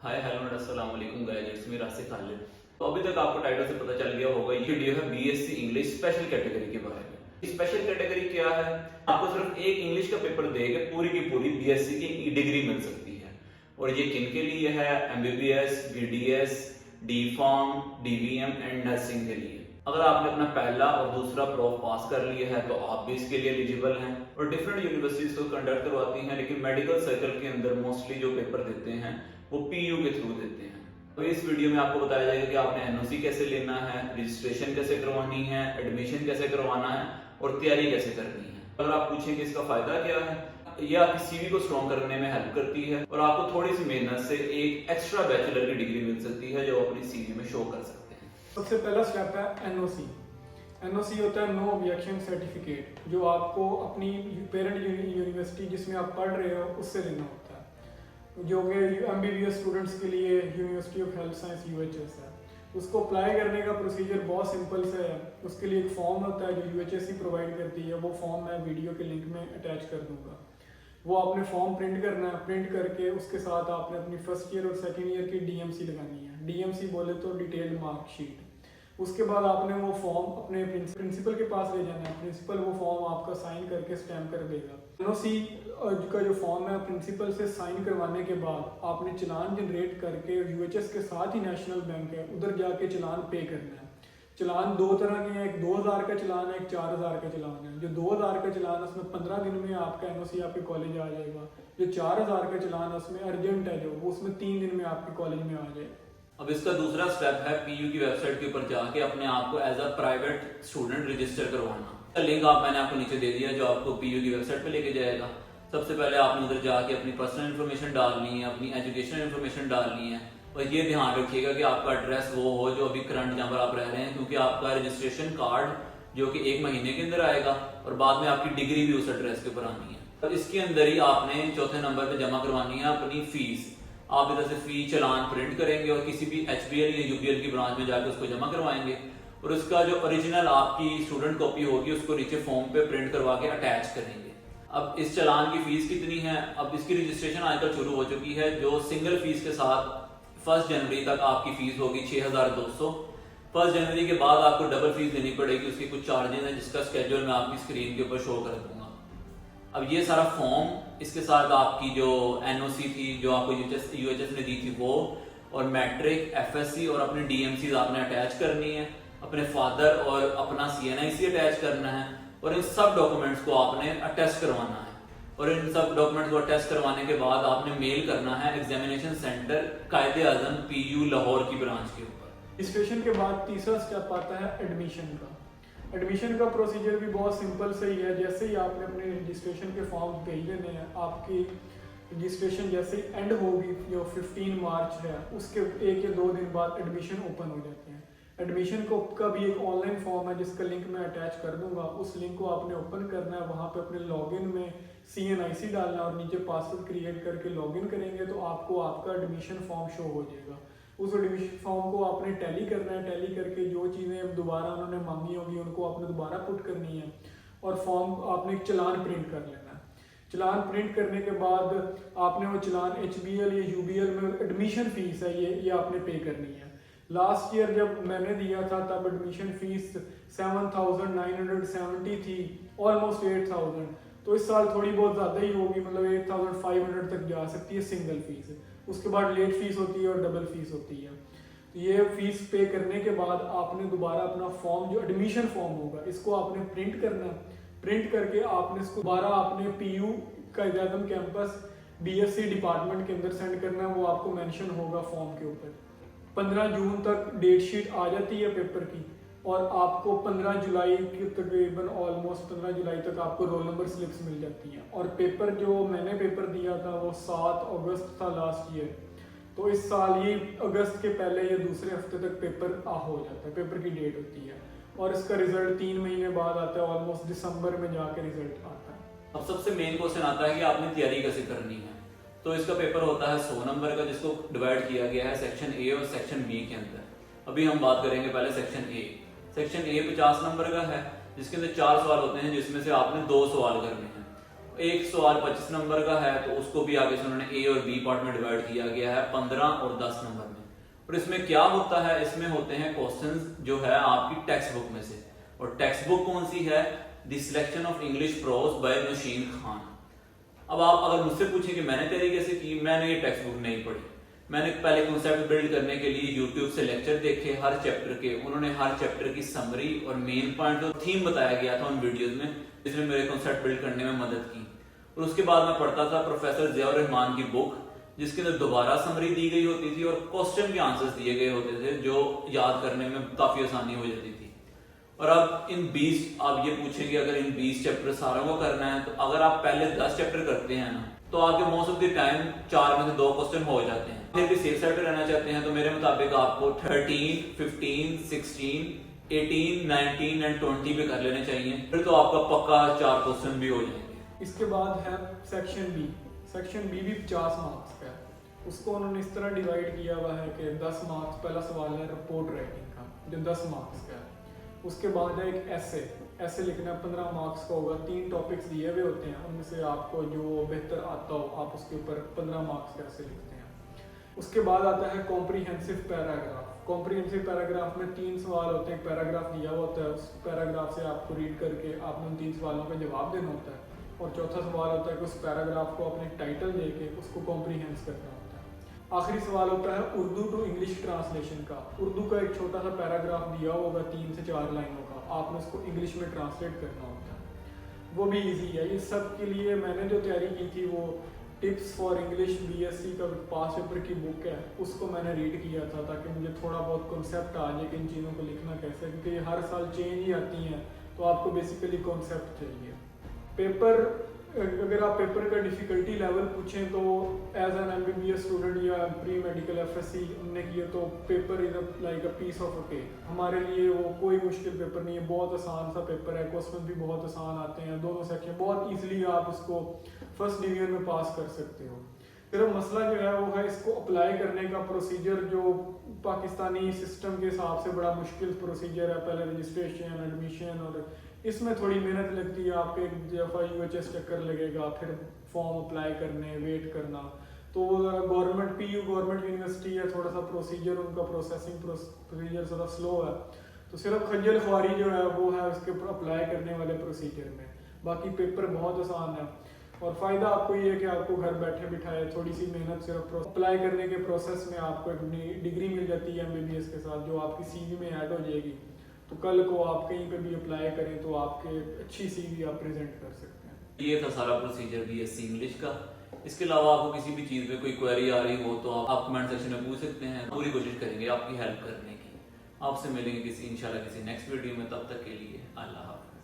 Hi hello and अस्सलाम वालेकुम guys, it's me Rashid Khalid. तो अभी तक आपको टाइटल से पता चल गया होगा, ये वीडियो है बीएससी इंग्लिश स्पेशल कैटेगरी के बारे में। स्पेशल कैटेगरी क्या है? आपको सिर्फ एक इंग्लिश का पेपर देके पूरी की पूरी बीएससी की डिग्री मिल सकती है। और ये किन के लिए है? MBBS, BDS, D pharm, DVM and nursing के लिए। अगर आपने अपना पहला और दूसरा प्रोफ पास कर लिया है तो आप भी इसके लिए एलिजिबल हैं। और डिफरेंट यूनिवर्सिटीज को कंडक्ट करवाती हैं, लेकिन मेडिकल सर्कल के अंदर मोस्टली जो पेपर देते हैं वो पीयू के थ्रू देते हैं। तो इस वीडियो में आपको बताया जाएगा कि आपने एनओसी कैसे लेना है, रजिस्ट्रेशन कैसे करवानी है, एडमिशन कैसे करवाना है और तैयारी कैसे करनी है। अगर आप पूछें कि इसका फायदा क्या है, ये आपकी सीवी को स्ट्रॉन्ग करने में हेल्प करती है और आपको थोड़ी सी मेहनत से एक एक्स्ट्रा बैचलर की डिग्री मिल सकती है जो अपनी सीवी में शो कर सकते हैं। सबसे पहला स्टेप है एनओसी। एनओसी होता है नो ऑब्जेक्शन सर्टिफिकेट, जो आपको अपनी पेरेंट यूनिवर्सिटी जिसमें आप पढ़ रहे हो उससे लेना होता है, जो कि एमबीबीएस स्टूडेंट्स के लिए university of health science UHS है। उसको अप्लाई करने का प्रोसीजर बहुत सिंपल से है। उसके लिए एक फॉर्म होता है जो यूएचएससी प्रोवाइड करती है। वो फॉर्म मैं वीडियो के लिंक में अटैच कर दूंगा। वो आपने फॉर्म प्रिंट करना है। प्रिंट करके उसके साथ आपने अपनी फर्स्ट ईयर और सेकेंड ईयर की डीएमसी लगानी है। डीएमसी बोले तो डिटेल्ड मार्कशीट। उसके बाद आपने वो फॉर्म अपने प्रिंसिपल के पास ले जाना है। प्रिंसिपल वो फॉर्म आपका साइन करके स्टैम्प कर देगा। एनओसी का जो फॉर्म है प्रिंसिपल से साइन करवाने के बाद आपने चलान जनरेट करके यूएचएस के साथ ही नेशनल बैंक है उधर जाके चलान पे करना है। चलान दो तरह के हैं, एक 2000 का चलान है, एक 4000 का चलान है। जो 2000 का चलान है उसमें 15 दिन में आपका एनओसी आपके कॉलेज आ जाएगा। जो 4000 का चलान है उसमें अर्जेंट है, जो वो उसमें 3 दिन में आपके कॉलेज में आ जाएगा। अब इसका दूसरा स्टेप है पीयू की वेबसाइट के ऊपर जाके अपने आप को as a private student register करवाना। लिंक मैंने आपको नीचे दे दिया जो आपको पीयू की वेबसाइट पे लेके जाएगा। सबसे पहले आपने उधर जाके अपनी पर्सनल इन्फॉर्मेशन डालनी है, अपनी एजुकेशनल इन्फॉर्मेशन डालनी है। और ये ध्यान रखिएगा कि आपका एड्रेस वो हो जो अभी करंट जहाँ पर आप रह रहे हैं, क्योंकि आपका रजिस्ट्रेशन कार्ड जो कि 1 महीने के अंदर आएगा और बाद में आपकी डिग्री भी उस एड्रेस के ऊपर आनी है। तो इसके अंदर ही आपने चौथे नंबर पे जमा करवानी है अपनी फीस। आप इधर से फी चलान प्रिंट करेंगे और किसी भी एचबीएल या यूबीएल की ब्रांच में जाकर उसको जमा करवाएंगे और उसका जो ओरिजिनल आपकी स्टूडेंट कॉपी होगी उसको नीचे फॉर्म पे प्रिंट करवा के अटैच करेंगे। अब इस चलान की फीस कितनी है? अब इसकी रजिस्ट्रेशन आजकल शुरू हो चुकी है। जो सिंगल फीस के साथ 1 जनवरी तक आपकी फीस होगी 6200। 1 जनवरी के बाद आपको डबल फीस देनी पड़ेगी। उसके कुछ चार्जेस हैं जिसका स्केड्यूल मैं आपकी स्क्रीन के ऊपर शो कर दूंगा। अब ये सारा फॉर्म, इसके साथ आपकी जो एनओसी थी जो आपको यूएचएस ने दी थी वो, और मैट्रिक, एफएससी और अपनी डीएमसी आपने अटैच करनी है। अपने फादर और अपना सीएनआईसी अटैच करना है और इन सब डॉक्यूमेंट्स को आपने अटैच करवाना है। और इन सब डॉक्यूमेंट्स को अटैच करवाने के बाद आपने मेल करना है examination centre Quaid-e-Azam PU Lahore की ब्रांच के ऊपर। रजिस्ट्रेशन के बाद तीसरा स्टेप आता है एडमिशन का। एडमिशन का प्रोसीजर भी बहुत सिंपल से ही है। जैसे ही आपने अपने रजिस्ट्रेशन के फॉर्म भेज देने हैं, आपकी रजिस्ट्रेशन जैसे ही एंड होगी जो 15 मार्च है उसके 1 या 2 दिन बाद एडमिशन ओपन हो जाते हैं। एडमिशन का भी एक ऑनलाइन फॉर्म है जिसका लिंक मैं अटैच कर दूंगा। उस लिंक को आपने ओपन करना है। वहाँ पे अपने लॉगिन में सीएनआईसी डालना है और नीचे पासवर्ड क्रिएट करके लॉगिन करेंगे तो आपको आपका एडमिशन फॉर्म शो हो जाएगा। उस एडमिशन फॉर्म को आपने टैली करना है। टैली करके जो चीज़ें दोबारा उन्होंने मांगी होगी उनको आपने दोबारा पुट करनी है और फॉर्म आपने एक चलान प्रिंट कर लेना है। चलान प्रिंट करने के बाद आपने वो चलान एचबीएल या यूबीएल में एडमिशन फीस है ये आपने पे करनी है। लास्ट ईयर जब मैंने दिया था तब एडमिशन फीस 7970 थी, ऑलमोस्ट 8000। तो इस साल थोड़ी बहुत ज़्यादा ही होगी, मतलब 8500 तक जा सकती है सिंगल फीस। उसके बाद लेट फीस होती है और डबल फीस होती है। तो ये फीस पे करने के बाद आपने दोबारा अपना फॉर्म जो एडमिशन फॉर्म होगा इसको आपने प्रिंट करना है। प्रिंट करके आपने इसको दोबारा आपने PU Quaid-e-Azam campus BSc department के अंदर सेंड करना है। वो आपको मेंशन होगा फॉर्म के ऊपर। 15 जून तक डेट शीट आ जाती है पेपर की और आपको 15 जुलाई की तकरीबन ऑलमोस्ट 15 जुलाई तक आपको रोल नंबर स्लिप्स मिल जाती हैं। और पेपर जो मैंने पेपर दिया था वो 7 अगस्त था लास्ट ईयर। तो इस साल ये अगस्त के पहले या दूसरे हफ्ते तक पेपर हो जाता है, पेपर की डेट होती है। और इसका रिजल्ट 3 महीने बाद आता है, ऑलमोस्ट दिसंबर में जाके रिजल्ट आता है। अब सबसे मेन क्वेश्चन आता है कि आपने तैयारी कैसे करनी है। तो इसका पेपर होता है 100 नंबर का जिसको डिवाइड किया गया है सेक्शन ए और सेक्शन बी के अंदर। अभी हम बात करेंगे पहले section A. Section A 50 number का है जिसके अंदर 4 सवाल होते हैं जिसमें से आपने 2 सवाल करने हैं। एक सवाल 25 नंबर का है तो उसको भी आगे से उन्होंने ए और बी पार्ट में डिवाइड किया गया है 15 और 10 नंबर में। और इसमें क्या होता है, इसमें होते हैं क्वेश्चंस जो है आपकी टेक्स्ट बुक में से। और टेक्स्ट बुक कौन सी है? The selection of English prose by Nausheen Khan. अब आप अगर मुझसे पूछें कि मैंने तरीके से की, मैंने ये टेक्स्ट बुक नहीं पढ़ी। मैंने पहले कॉन्सेप्ट बिल्ड करने के लिए यूट्यूब से लेक्चर देखे हर चैप्टर के, उन्होंने हर चैप्टर की समरी और मेन पॉइंट और थीम बताया गया था उन वीडियोस में, जिसने मेरे कॉन्सेप्ट बिल्ड करने में मदद की। और उसके बाद मैं पढ़ता था प्रोफेसर जियाउर रहमान की बुक, जिसके अंदर दोबारा समरी दी गई होती थी और क्वेश्चन के आंसर्स दिए गए होते थे, जो याद करने में काफी आसानी हो जाती थी। और अब इन 20 आप ये पूछेंगे अगर इन 20 चैप्टर सारों को करना है, तो अगर आप पहले 10 चैप्टर करते हैं ना, तो आपके मोस्ट ऑफ द टाइम 4 में से 2 क्वेश्चन हो जाते हैं। फिर भी सेफ साइड पे रहना चाहते हैं तो मेरे मुताबिक आपको 13, 15, 16, 18, 19 एंड 20 पे कर लेने चाहिए, फिर तो आपका पक्का 4 क्वेश्चन भी हो जाएंगे। इसके बाद है सेक्शन बी। सेक्शन बी भी 50 मार्क्स का है। उसको उन्होंने इस तरह डिवाइड किया हुआ है कि 10 मार्क्स, पहला सवाल है रिपोर्ट राइटिंग का जो 10 मार्क्स का है। उसके बाद है एक ऐसे लिखना 15 मार्क्स का होगा। 3 टॉपिक्स दिए हुए होते हैं, उनमें से आपको जो बेहतर आता हो आप उसके ऊपर 15 मार्क्स का ऐसे लिखते हैं। उसके बाद आता है कॉम्प्रिहेंसिव पैराग्राफ। कॉम्प्रिहेंसिव पैराग्राफ में 3 सवाल होते हैं, पैराग्राफ दिया हुआ होता है, उस पैराग्राफ से आपको रीड करके आपने उन 3 सवालों का जवाब देना होता है। और चौथा सवाल होता है कि उस पैराग्राफ को अपने टाइटल देके उसको कॉम्प्रिहेंस करना होता है। आखिरी सवाल होता है उर्दू टू इंग्लिश ट्रांसलेशन का। उर्दू का एक छोटा सा पैराग्राफ दिया होगा 3 से 4 लाइनों का, आपने उसको इंग्लिश में ट्रांसलेट करना होता है। वो भी इजी है। ये सब के लिए मैंने जो तैयारी की थी वो टिप्स फॉर इंग्लिश बीएससी का पास पेपर की बुक है, उसको मैंने रीड किया था ताकि मुझे थोड़ा बहुत कॉन्सेप्ट आ जाए कि इन चीज़ों को लिखना कैसे है, क्योंकि ये हर साल चेंज ही आती हैं, तो आपको बेसिकली कॉन्सेप्ट चाहिए। पेपर, अगर आप पेपर का डिफ़िकल्टी लेवल पूछें तो एज एन एमबीबीएस स्टूडेंट या प्री मेडिकल एफएससी हमने किया तो paper is like a piece of a cake. हमारे लिए वो कोई मुश्किल पेपर नहीं है, बहुत आसान सा पेपर है। क्वेश्चन भी बहुत आसान आते हैं, दोनों सेक्शन बहुत ईजिली आप उसको फर्स्ट डिवीजन में पास कर सकते हो। सिर्फ मसला जो है वो है इसको अप्लाई करने का प्रोसीजर, जो पाकिस्तानी सिस्टम के हिसाब से बड़ा मुश्किल प्रोसीजर है। पहले रजिस्ट्रेशन, एडमिशन, और इसमें थोड़ी मेहनत लगती है। आपको एक दफ़ा यूएचएस चक्कर लगेगा, फिर फॉर्म अप्लाई करने, वेट करना। तो गवर्नमेंट गवर्नमेंट यूनिवर्सिटी है, थोड़ा सा प्रोसीजर उनका प्रोसेसिंग प्रोसीजर थोड़ा स्लो है, तो सिर्फ खज्जल ख्वारी जो है वो है उसके अप्लाई करने वाले प्रोसीजर में। बाकी पेपर बहुत आसान है और फ़ायदा आपको ये है कि आपको घर बैठे बिठाए थोड़ी सी मेहनत, सिर्फ अप्लाई करने के प्रोसेस में आपको एक डिग्री मिल जाती है एमबीबीएस के साथ, जो आपकी सीवी में ऐड हो जाएगी। तो कल को आप कहीं पे भी अप्लाई करें तो आपके अच्छी सीवी आप प्रेजेंट कर सकते हैं। ये था सारा प्रोसीजर बीएससी इंग्लिश का। इसके अलावा आपको किसी भी चीज़ में कोई क्वेरी आ रही हो तो आप कमेंट सेक्शन में पूछ सकते हैं, पूरी कोशिश करेंगे आपकी हेल्प करने की। आपसे मिलेंगे इंशाल्लाह किसी नेक्स्ट वीडियो में, तब तक के लिए अल्लाह हाफ़िज़।